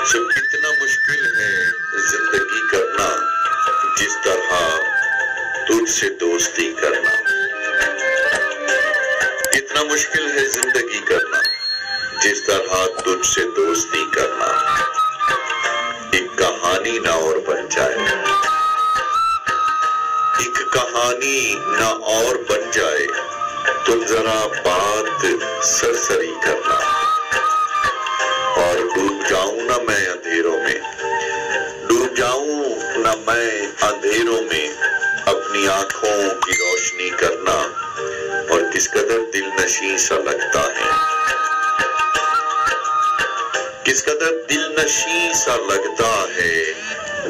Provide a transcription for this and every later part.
सो कितना मुश्किल है जिंदगी करना, जिस तरह तुझसे दोस्ती करना। कितना मुश्किल है जिंदगी करना, जिस तरह तुझसे दोस्ती करना। एक कहानी ना और बन जाए, एक कहानी ना और बन जाए, तुम जरा बात सरसरी करना। और डूब जाऊं ना मैं अंधेरों में, डूब जाऊं ना मैं अंधेरों में, अपनी आंखों की रोशनी करना। और किस कदर दिल नशीं सा लगता है, किस कदर दिल नशीं सा लगता है,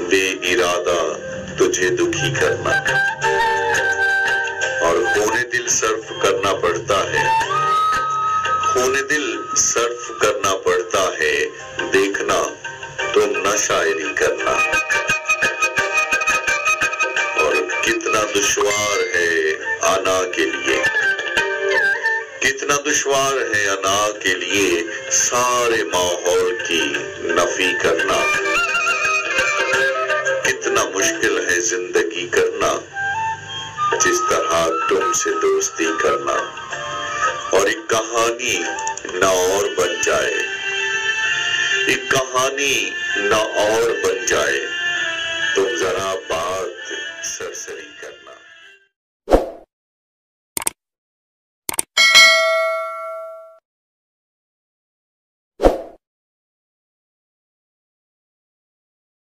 बे इरादा तुझे दुखी करना। और खूने दिल सर्फ करना पड़ता है, खूने दिल सर्फ करना पड़ता है, देखना तुम न शायरी करना। और कितना दुश्वार है आना के लिए, कितना दुश्वार है अना के लिए, सारे माहौल की नफी करना। कितना मुश्किल है जिंदगी करना, जिस तरह तुमसे दोस्ती करना। और एक कहानी ना और बन जाए, एक कहानी ना और बन जाए, तुम जरा बात